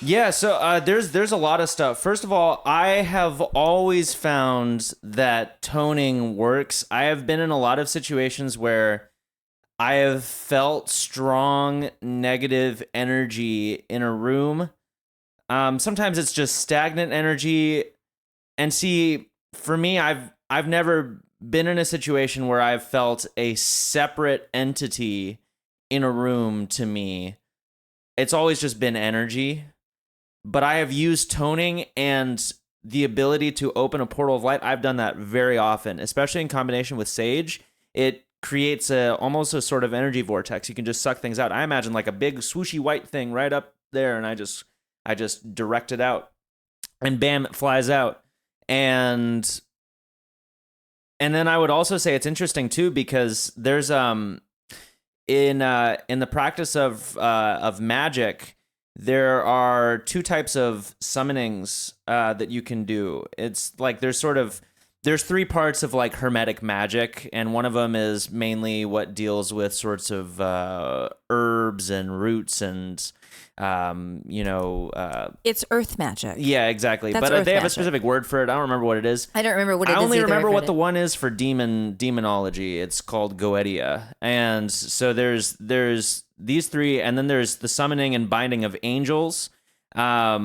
Yeah, so there's a lot of stuff. First of all, I have always found that toning works. I have been in a lot of situations where I have felt strong negative energy in a room. Sometimes it's just stagnant energy. And see, for me, I've never been in a situation where I've felt a separate entity in a room to me. It's always just been energy. But I have used toning and the ability to open a portal of light. I've done that very often, especially in combination with sage. It creates almost a sort of energy vortex. You can just suck things out. I imagine like a big swooshy white thing right up there, and I just direct it out, and bam, it flies out. And then I would also say it's interesting too, because there's in the practice of magic, there are two types of summonings that you can do. It's like there's three parts of like hermetic magic, and one of them is mainly what deals with sorts of herbs and roots and it's earth magic. Yeah, exactly. That's But they have magic. a specific word for it. I don't remember what it is. I don't remember what it is. I only either. remember I've what read the it. one is for demonology. It's called Goetia. And so there's these three, and then there's the summoning and binding of angels. I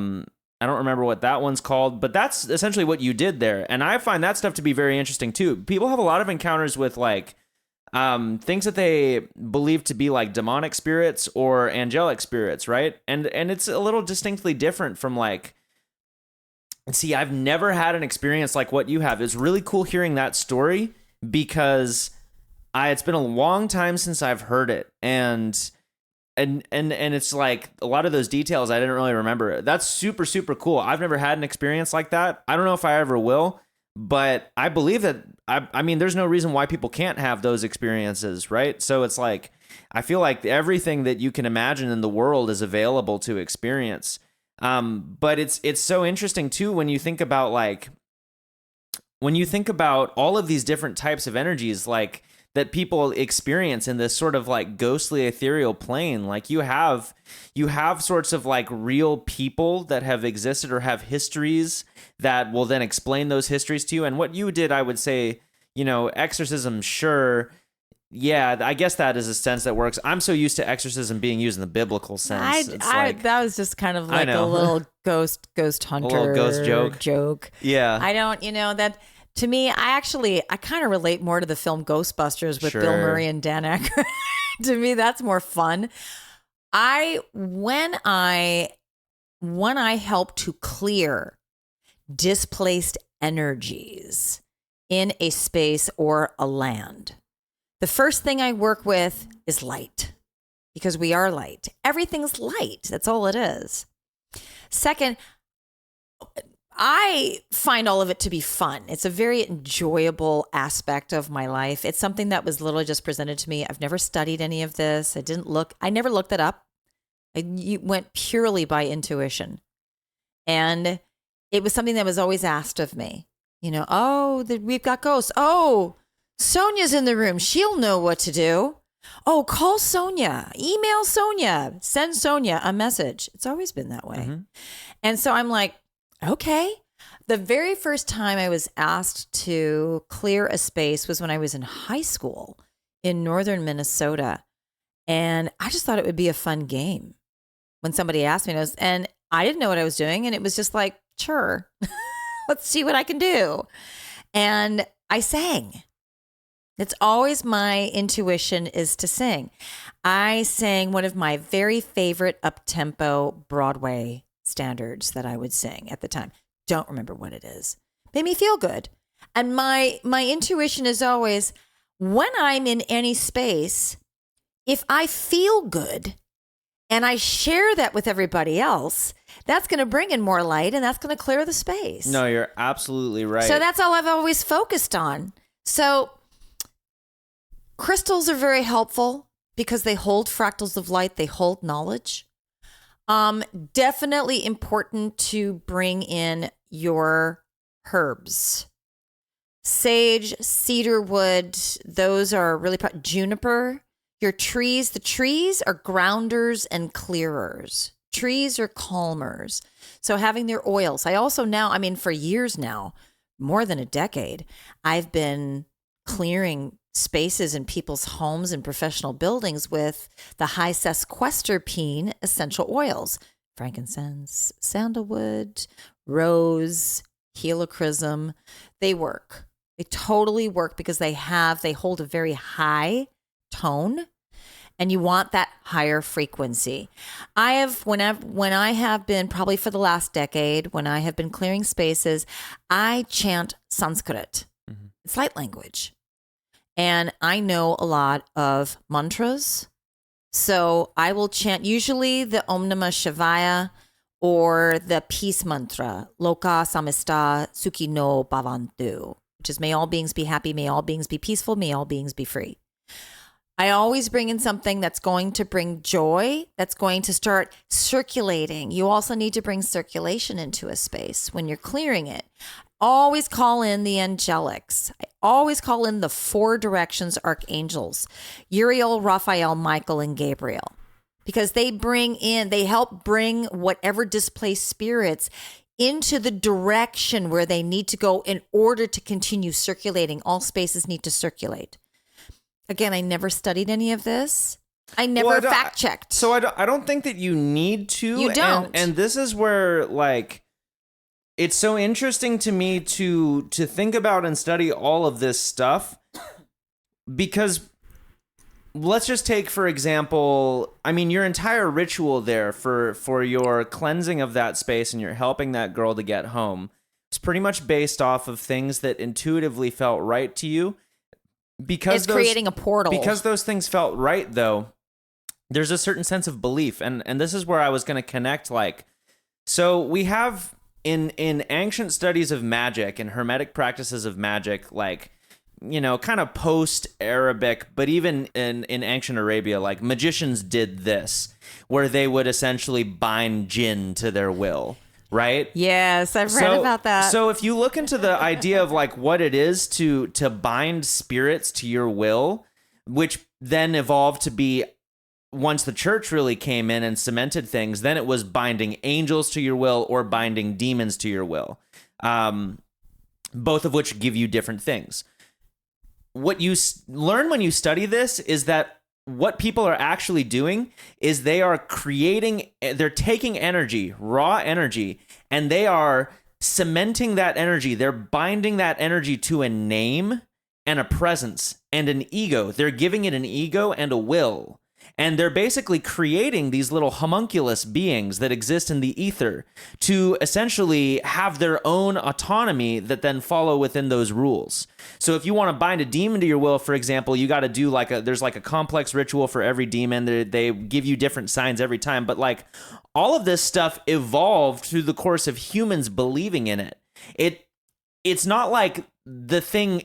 don't remember what that one's called, but that's essentially what you did there. And I find that stuff to be very interesting too. People have a lot of encounters with like things that they believe to be like demonic spirits or angelic spirits, right? And it's a little distinctly different from like. See, I've never had an experience like what you have. It's really cool hearing that story because it's been a long time since I've heard it, and it's like a lot of those details I didn't really remember. That's super, super cool. I've never had an experience like that. I don't know if I ever will, but I believe that I mean, there's no reason why people can't have those experiences, right? So it's like I feel like everything that you can imagine in the world is available to experience. But it's so interesting too when you think about all of these different types of energies like that people experience in this sort of like ghostly ethereal plane. Like you have sorts of like real people that have existed or have histories that will then explain those histories to you. And what you did, I would say, exorcism, sure. Yeah, I guess that is a sense that works. I'm so used to exorcism being used in the biblical sense. That was just kind of like a little ghost hunter, a little ghost joke. Yeah, I don't, that to me, I kind of relate more to the film Ghostbusters with Sure. Bill Murray and Dan Aykroyd. To me, that's more fun. When I help to clear displaced energies in a space or a land, the first thing I work with is light, because we are light. Everything's light. That's all it is. Second, I find all of it to be fun. It's a very enjoyable aspect of my life. It's something that was literally just presented to me. I've never studied any of this. I never looked it up. I went purely by intuition. And it was something that was always asked of me. We've got ghosts. Oh, Sonia's in the room. She'll know what to do. Oh, call Sonia, email Sonia, send Sonia a message. It's always been that way. Mm-hmm. And so I'm like, okay. The very first time I was asked to clear a space was when I was in high school in northern Minnesota. And I just thought it would be a fun game when somebody asked me. And I didn't know what I was doing. And it was just like, sure, let's see what I can do. And I sang. It's always my intuition is to sing. I sang one of my very favorite up-tempo Broadway standards that I would sing at the time. Don't remember what it is. Made me feel good. And my intuition is always, when I'm in any space, if I feel good and I share that with everybody else, that's going to bring in more light and that's going to clear the space. No, you're absolutely right. So that's all I've always focused on. So crystals are very helpful because they hold fractals of light. They hold knowledge. Definitely important to bring in your herbs. Sage, cedar wood, those are really juniper. Your trees, the trees are grounders and clearers. trees are calmers. So having their oils. I also now, I mean, for years now, more than a decade, I've been clearing spaces in people's homes and professional buildings with the high sesquiterpene essential oils, frankincense, sandalwood, rose, helichrysum. They work. They totally work because they hold a very high tone, and you want that higher frequency. When I have been, probably for the last decade, when I have been clearing spaces, I chant Sanskrit. Mm-hmm. It's light language. And I know a lot of mantras. So I will chant usually the Om Namah Shivaya or the peace mantra, Loka Samista Sukhino Bhavantu, which is may all beings be happy, may all beings be peaceful, may all beings be free. I always bring in something that's going to bring joy, that's going to start circulating. You also need to bring circulation into a space when you're clearing it. Always call in the angelics. I always call in the 4 directions archangels, Uriel, Raphael, Michael, and Gabriel, because they help bring whatever displaced spirits into the direction where they need to go in order to continue circulating. All spaces need to circulate. Again, I never studied any of this. I never fact checked. So I don't think that you need to. You don't. And this is where, like, it's so interesting to me to think about and study all of this stuff, because let's just take, for example, I mean, your entire ritual there for your cleansing of that space and you're helping that girl to get home. It's pretty much based off of things that intuitively felt right to you. Because it's creating a portal. Because those things felt right, though, there's a certain sense of belief. And this is where I was going to connect. Like, so we have in ancient studies of magic and hermetic practices of magic, like, you know, kind of post-Arabic, but even in ancient Arabia, like, magicians did this, where they would essentially bind jinn to their will. Right? Yes, I've read about that. So if you look into the idea of like what it is to bind spirits to your will, which then evolved to be, once the church really came in and cemented things, then it was binding angels to your will or binding demons to your will, both of which give you different things. What you learn when you study this is that what people are actually doing is they're taking energy, raw energy, and they are cementing that energy. They're binding that energy to a name and a presence and an ego. They're giving it an ego and a will. And they're basically creating these little homunculus beings that exist in the ether to essentially have their own autonomy that then follow within those rules. So if you want to bind a demon to your will, for example, you got to do there's a complex ritual for every demon. They give you different signs every time. But like all of this stuff evolved through the course of humans believing in it. It's not like the thing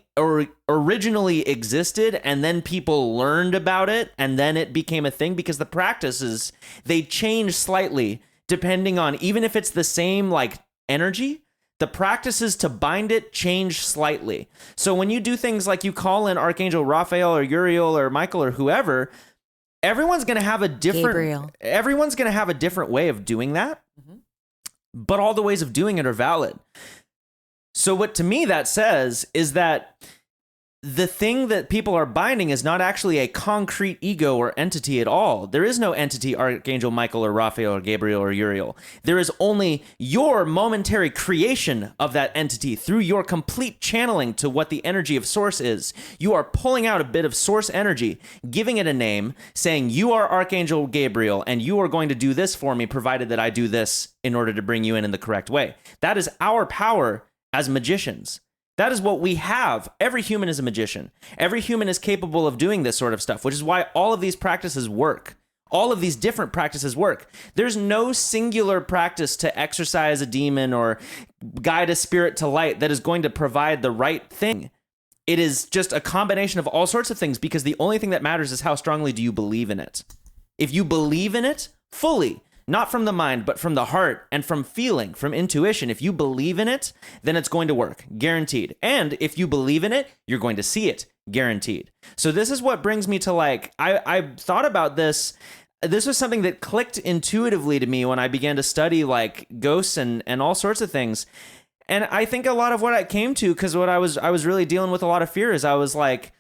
originally existed and then people learned about it and then it became a thing, because the practices, they change slightly depending on, even if it's the same like energy, the practices to bind it change slightly. So when you do things like you call in Archangel Raphael or Uriel or Michael or whoever, everyone's going to have a different way of doing that. Mm-hmm. But all the ways of doing it are valid. So what to me that says is that the thing that people are binding is not actually a concrete ego or entity at all. There is no entity, Archangel Michael or Raphael or Gabriel or Uriel. There is only your momentary creation of that entity through your complete channeling to what the energy of source is. You are pulling out a bit of source energy, giving it a name, saying you are Archangel Gabriel and you are going to do this for me, provided that I do this in order to bring you in the correct way. That is our power as magicians. That is what we have. Every human is a magician. Every human is capable of doing this sort of stuff, which is why all of these practices work. All of these different practices work. There's no singular practice to exorcise a demon or guide a spirit to light that is going to provide the right thing. It is just a combination of all sorts of things, because the only thing that matters is how strongly do you believe in it. If you believe in it fully, not from the mind, but from the heart and from feeling, from intuition. If you believe in it, then it's going to work, guaranteed. And if you believe in it, you're going to see it, guaranteed. So this is what brings me to like, I thought about this this was something that clicked intuitively to me when I began to study like ghosts and all sorts of things. And I think a lot of what I came to, because what I was really dealing with a lot of fear, is I was like,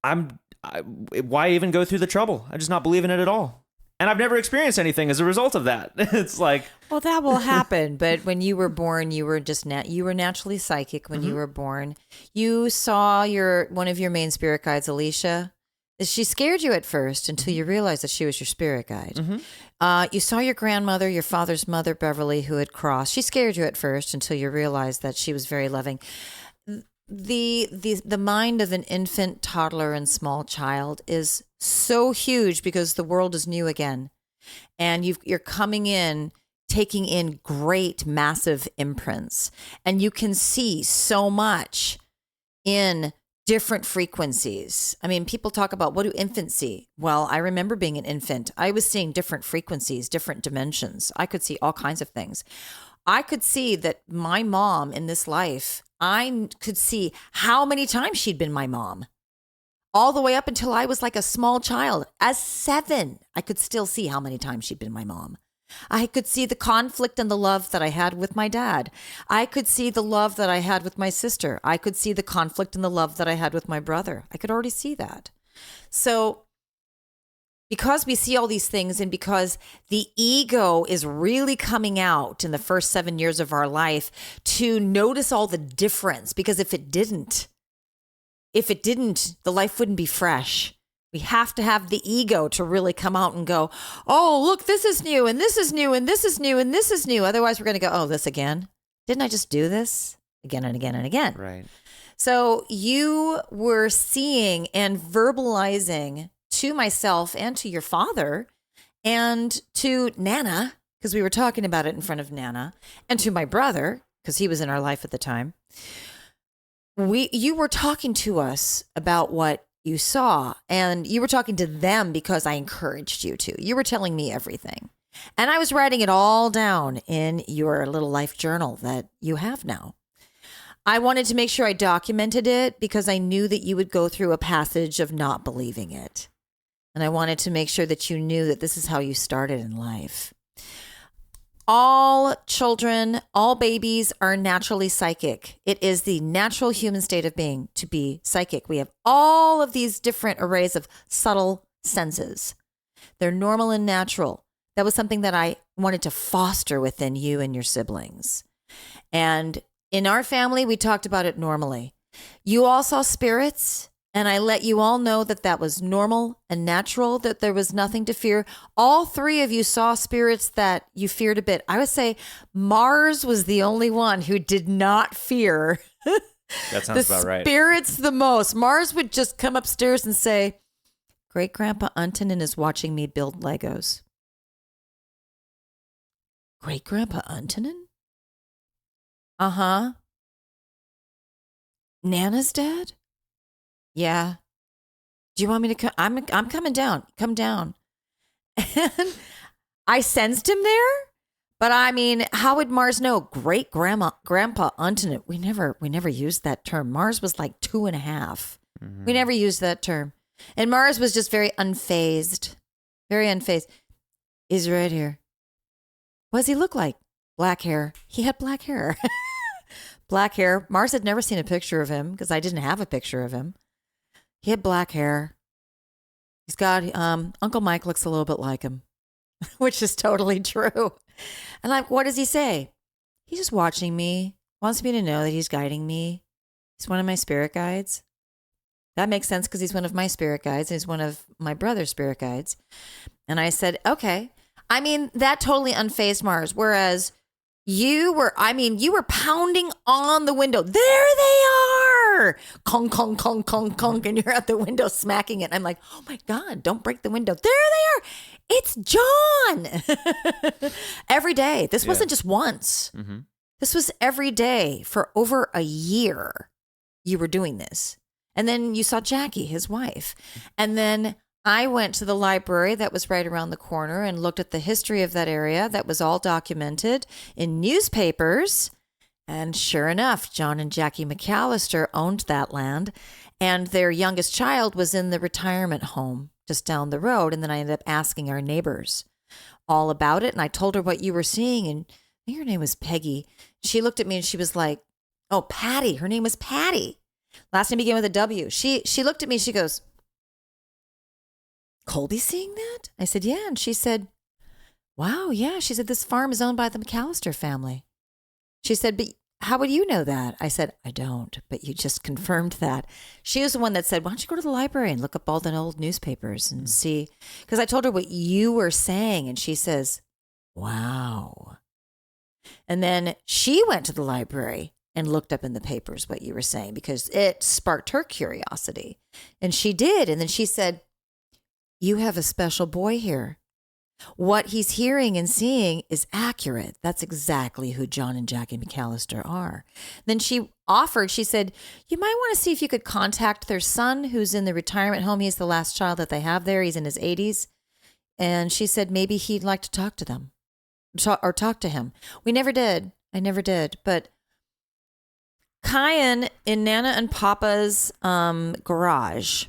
why even go through the trouble? I just not believe in it at all. And I've never experienced anything as a result of that. It's like, well, that will happen. But when you were born, you were just you were naturally psychic when you were born. You saw one of your main spirit guides, Alicia. She scared you at first until you realized that she was your spirit guide. You saw your grandmother, your father's mother, Beverly, who had crossed. She scared you at first until you realized that she was very loving. The mind of an infant, toddler, and small child is so huge because the world is new again. And you're coming in, taking in great, massive imprints. And you can see so much in different frequencies. I mean, people talk about, what do infants see? Well, I remember being an infant. I was seeing different frequencies, different dimensions. I could see all kinds of things. I could see that my mom in this life, I could see how many times she'd been my mom. All the way up until I was like a small child. As 7, I could still see how many times she'd been my mom. I could see the conflict and the love that I had with my dad. I could see the love that I had with my sister. I could see the conflict and the love that I had with my brother. I could already see that. So because we see all these things, and because the ego is really coming out in the first 7 years of our life to notice all the difference, because if it didn't, the life wouldn't be fresh. We have to have the ego to really come out and go, oh, look, this is new, and this is new, and this is new, and this is new. Otherwise, we're going to go, oh, this again? Didn't I just do this again and again and again? right. So you were seeing and verbalizing to myself and to your father and to Nana, because we were talking about it in front of Nana, and to my brother, because he was in our life at the time. You were talking to us about what you saw, and you were talking to them because I encouraged you to. You were telling me everything. And I was writing it all down in your little life journal that you have now. I wanted to make sure I documented it because I knew that you would go through a passage of not believing it. And I wanted to make sure that you knew that this is how you started in life. All children, all babies are naturally psychic. It is the natural human state of being to be psychic. We have all of these different arrays of subtle senses. They're normal and natural. That was something that I wanted to foster within you and your siblings. And in our family, we talked about it normally. You all saw spirits. And I let you all know that that was normal and natural, that there was nothing to fear. All 3 of you saw spirits that you feared a bit. I would say Mars was the only one who did not fear That sounds about right. spirits the most. Mars would just come upstairs and say, Great Grandpa Untonen is watching me build Legos. Great Grandpa Untonen? Uh-huh. Nana's dad? Yeah. Do you want me to come? I'm coming down. Come down. And I sensed him there, but I mean, how would Mars know? Great Grandpa Untonen. We never used that term. Mars was like 2.5. Mm-hmm. We never used that term. And Mars was just very unfazed. Very unfazed. He's right here. What does he look like? Black hair. He had black hair. Black hair. Mars had never seen a picture of him because I didn't have a picture of him. He had black hair. He's got, Uncle Mike looks a little bit like him, which is totally true. And like, what does he say? He's just watching me, wants me to know that he's guiding me. He's one of my spirit guides. That makes sense because he's one of my spirit guides. And he's one of my brother's spirit guides. And I said, okay. I mean, that totally unfazed Mars. Whereas you were pounding on the window. There they are. Conk, conk, conk, conk, conk. And you're at the window smacking it. I'm like, oh my God, don't break the window. There they are. It's John. Every day. This wasn't just once. Mm-hmm. This was every day for over a year. You were doing this. And then you saw Jackie, his wife. And then I went to the library that was right around the corner and looked at the history of that area that was all documented in newspapers. And sure enough, John and Jackie McAllister owned that land, and their youngest child was in the retirement home, just down the road. And then I ended up asking our neighbors all about it. And I told her what you were seeing. And I think her name was Peggy. She looked at me and she was like, oh, Patty. Her name was Patty. Last name began with a W. She looked at me. She goes, Colby seeing that? I said, yeah. And she said, wow, yeah. She said, this farm is owned by the McAllister family. She said, but how would you know that? I said, I don't, but you just confirmed that. She was the one that said, why don't you go to the library and look up all the old newspapers and see? Because I told her what you were saying, and she says, wow. And then she went to the library and looked up in the papers what you were saying because it sparked her curiosity. And she did. And then she said, you have a special boy here. What he's hearing and seeing is accurate. That's exactly who John and Jackie McAllister are. Then she offered, she said, you might want to see if you could contact their son who's in the retirement home. He's the last child that they have there. He's in his 80s. And she said, maybe he'd like to talk to them or talk to him. We never did. I never did. But Kyan in Nana and Papa's garage,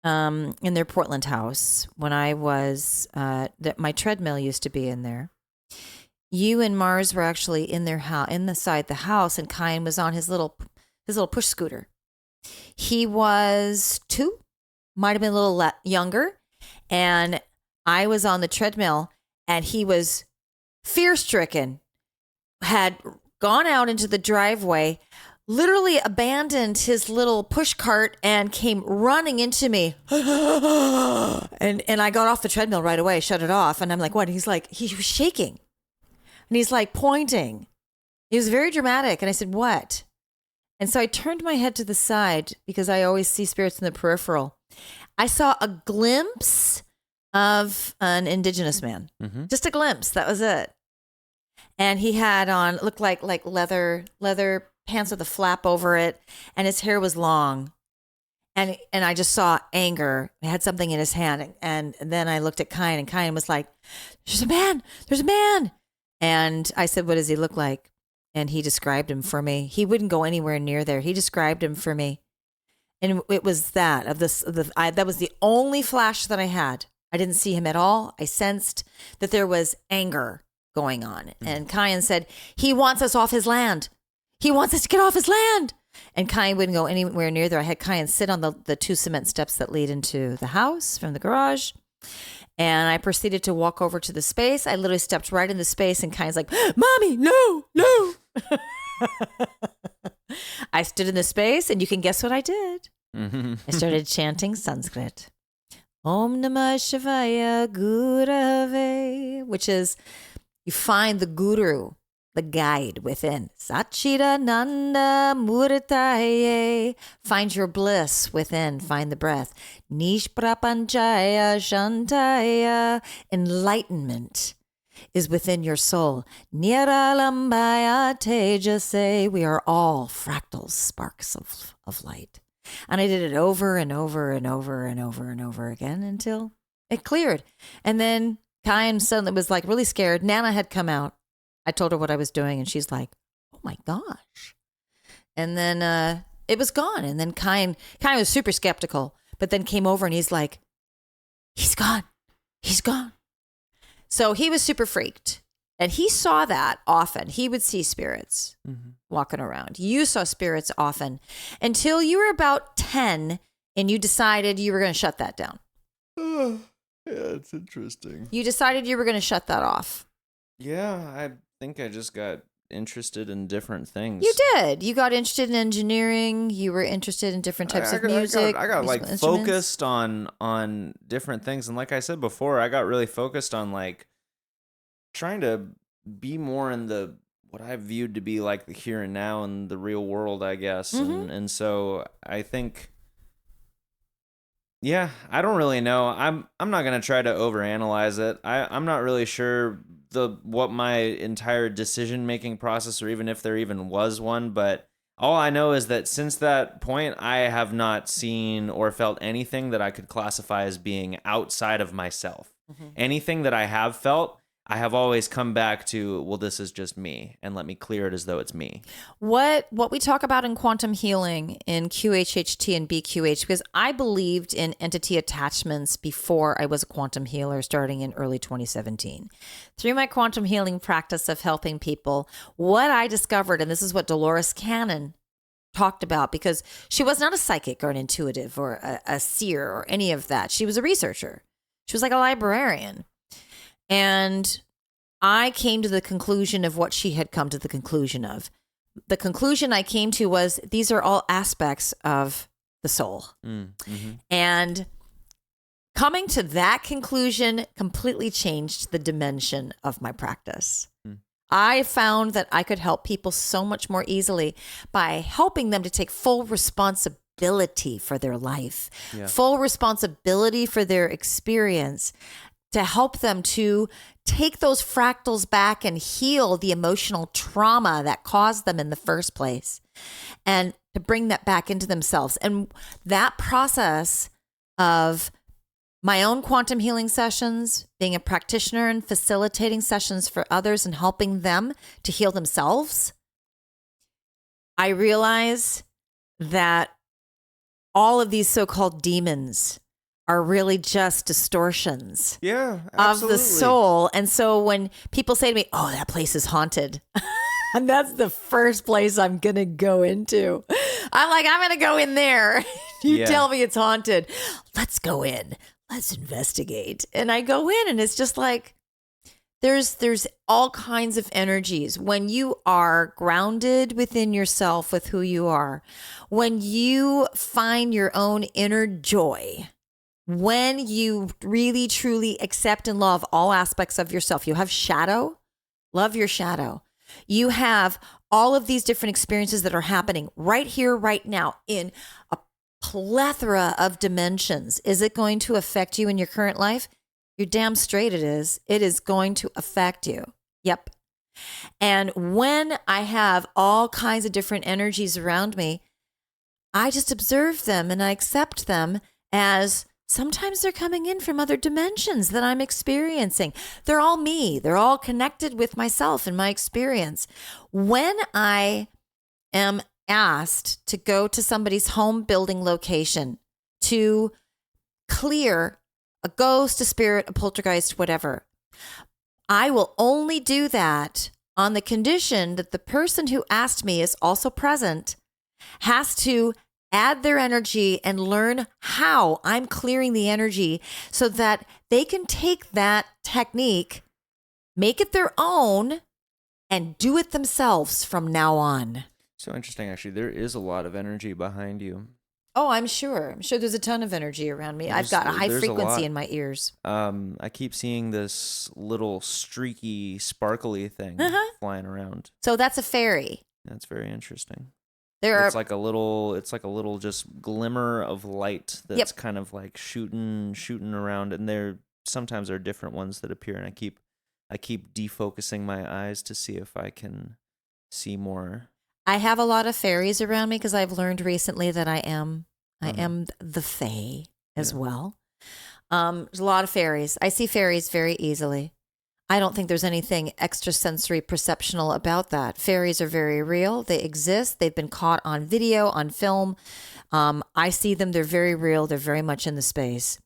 in their Portland house, when I was, my treadmill used to be in there. You and Mars were actually in their house, inside the house, and Kyan was on his little push scooter. He was 2, might have been a little younger, and I was on the treadmill, and he was fear-stricken, had gone out into the driveway, literally abandoned his little push cart and came running into me. and I got off the treadmill right away, shut it off. And I'm like, what? He's like, he was shaking. And he's like pointing. He was very dramatic. And I said, what? And so I turned my head to the side because I always see spirits in the peripheral. I saw a glimpse of an indigenous man. Mm-hmm. Just a glimpse. That was it. And he had on, looked like leather pants with a flap over it, and his hair was long. And I just saw anger. He had something in his hand. And then I looked at Kyan, and Kyan was like, there's a man. And I said, what does he look like? And he described him for me. He wouldn't go anywhere near there. He described him for me. And it was that was the only flash that I had. I didn't see him at all. I sensed that there was anger going on. And Kyan said, he wants us off his land. He wants us to get off his land. And Kyan wouldn't go anywhere near there. I had Kyan sit on the 2 cement steps that lead into the house from the garage. And I proceeded to walk over to the space. I literally stepped right in the space, and Kyan's like, Mommy, no. I stood in the space, and you can guess what I did. I started chanting Sanskrit. Om Namah Shivaya Gurave, which is, you find the guru, the guide within. Satchidananda Murtaye. Find your bliss within. Find the breath. Nishprapanchaya Shantaya. Enlightenment is within your soul. Niralambaya Tejase. We are all fractals, sparks of light. And I did it over and over and over and over and over again until it cleared. And then Kyan suddenly was like really scared. Nana had come out. I told her what I was doing, and she's like, oh my gosh. And then it was gone. And then Kyan was super skeptical, but then came over and he's like, he's gone. So he was super freaked. And he saw that often. He would see spirits walking around. You saw spirits often until you were about 10 and you decided you were going to shut that down. Yeah, it's interesting. You decided you were going to shut that off. Yeah, I think I just got interested in different things. You did. You got interested in engineering. You were interested in different types of music. I got like focused on different things. And like I said before, I got really focused on like trying to be more in the what I viewed to be like the here and now and the real world, I guess. And so I think, yeah, I don't really know. I'm not gonna try to overanalyze it. I'm not really sure what my entire decision making process, or even if there even was one, but all I know is that since that point, I have not seen or felt anything that I could classify as being outside of myself. Anything that I have felt, I have always come back to, well, this is just me, and let me clear it as though it's me. What we talk about in quantum healing in QHHT and BQH, because I believed in entity attachments before I was a quantum healer starting in early 2017. Through my quantum healing practice of helping people, what I discovered, and this is what Dolores Cannon talked about, because she was not a psychic or an intuitive or a seer or any of that. She was a researcher. She was like a librarian. And I came to the conclusion of what she had come to the conclusion of. The conclusion I came to was these are all aspects of the soul. Mm-hmm. And coming to that conclusion completely changed the dimension of my practice. I found that I could help people so much more easily by helping them to take full responsibility for their life, full responsibility for their experience, to help them to take those fractals back and heal the emotional trauma that caused them in the first place, and to bring that back into themselves. And that process of my own quantum healing sessions, being a practitioner and facilitating sessions for others and helping them to heal themselves, I realize that all of these so-called demons are really just distortions of the soul. And so when people say to me, oh, that place is haunted, and that's the first place I'm going to go into. I'm like, I'm going to go in there. You tell me it's haunted. Let's go in. Let's investigate. And I go in, and it's just like, there's all kinds of energies. When you are grounded within yourself with who you are, when you find your own inner joy, when you really, truly accept and love all aspects of yourself, you have shadow, love your shadow. You have all of these different experiences that are happening right here, right now, in a plethora of dimensions. Is it going to affect you in your current life? You're damn straight it is. It is going to affect you. Yep. And when I have all kinds of different energies around me, I just observe them and I accept them as sometimes they're coming in from other dimensions that I'm experiencing. They're all me. They're all connected with myself and my experience. When I am asked to go to somebody's home building location to clear a ghost, a spirit, a poltergeist, whatever, I will only do that on the condition that the person who asked me is also present, has to add their energy and learn how I'm clearing the energy so that they can take that technique, make it their own, and do it themselves from now on. So interesting, actually. There is a lot of energy behind you. Oh, I'm sure. I'm sure there's a ton of energy around me. I've got a high frequency in my ears. I keep seeing this little streaky, sparkly thing flying around. So that's a fairy. That's very interesting. It's like a little just glimmer of light that's kind of like shooting around, and sometimes there are different ones that appear, and I keep defocusing my eyes to see if I can see more. I have a lot of fairies around me because I've learned recently that I am the fae as well. There's a lot of fairies. I see fairies very easily. I don't think there's anything extrasensory perceptional about that. Fairies are very real. They exist. They've been caught on video, on film. I see them. They're very real. They're very much in the space.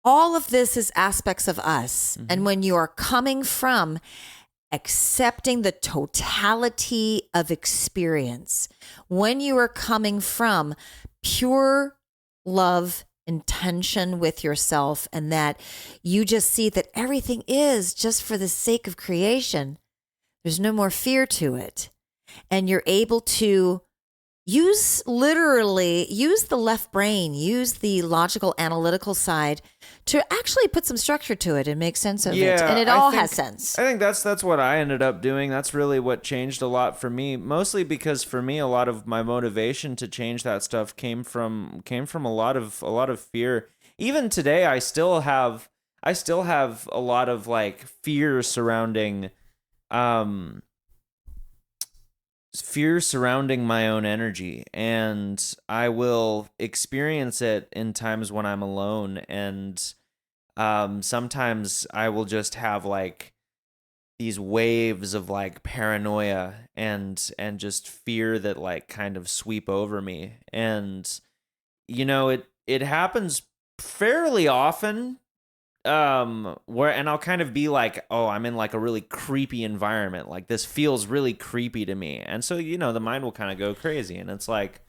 All of this is aspects of us. Mm-hmm. And when you are coming from accepting the totality of experience, when you are coming from pure love, intention with yourself, and that you just see that everything is just for the sake of creation, there's no more fear to it. And you're able to use the left brain, use the logical analytical side to actually put some structure to it and make sense of it. And it all has sense. I think that's what I ended up doing. That's really what changed a lot for me, mostly because for me, a lot of my motivation to change that stuff came from a lot of fear. Even today, I still have a lot of like fear surrounding my own energy, and I will experience it in times when I'm alone, and Sometimes I will just have like these waves of like paranoia and just fear that like kind of sweep over me. And it happens fairly often, where and I'll kind of be like, oh, I'm in like a really creepy environment, like this feels really creepy to me, and so the mind will kind of go crazy, and it's like,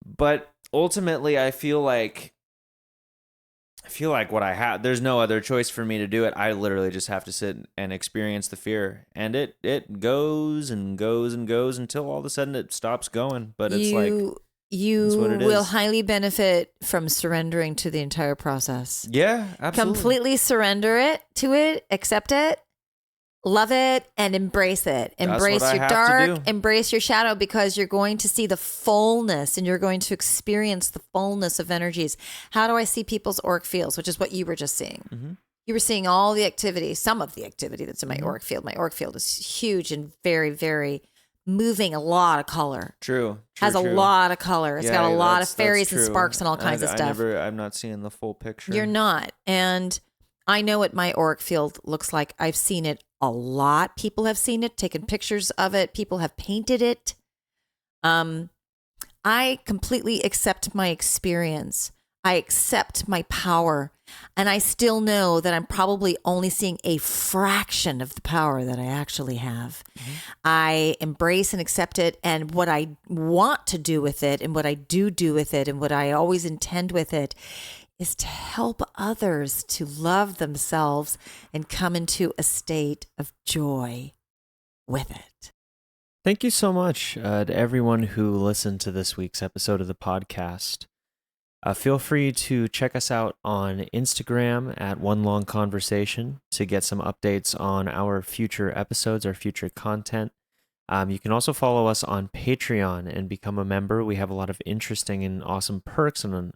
but ultimately I feel like what I have, there's no other choice for me to do it. I literally just have to sit and experience the fear, and it goes and goes and goes until all of a sudden it stops going. But it's like, You that's what it will is. highly benefit from surrendering to the entire process. Yeah, absolutely. Completely surrender it, accept it, love it, and embrace it. That's Embrace what I your have to dark, do. embrace your shadow, because you're going to see the fullness and you're going to experience the fullness of energies. How do I see people's auric fields, which is what you were just seeing? Mm-hmm. You were seeing all the activity, some of the activity that's in my auric field. My auric field is huge and very, very moving, a lot of color. True. Has a lot of color. It's got a lot of fairies and sparks and all kinds of stuff. I'm not seeing the full picture. You're not. And I know what my auric field looks like. I've seen it a lot. People have seen it, taken pictures of it. People have painted it. I completely accept my experience. I accept my power. And I still know that I'm probably only seeing a fraction of the power that I actually have. Mm-hmm. I embrace and accept it. And what I want to do with it, and what I do with it, and what I always intend with it, is to help others to love themselves and come into a state of joy with it. Thank you so much to everyone who listened to this week's episode of the podcast. Feel free to check us out on Instagram at One Long Conversation to get some updates on our future episodes, our future content. You can also follow us on Patreon and become a member. We have a lot of interesting and awesome perks and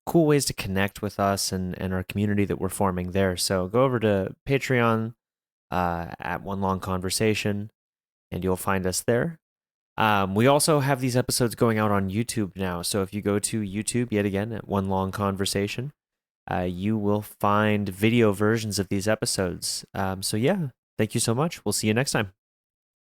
cool ways to connect with us and our community that we're forming there. So go over to Patreon at One Long Conversation, and you'll find us there. We also have these episodes going out on YouTube now. So if you go to YouTube, yet again, at One Long Conversation, you will find video versions of these episodes. So yeah, thank you so much. We'll see you next time.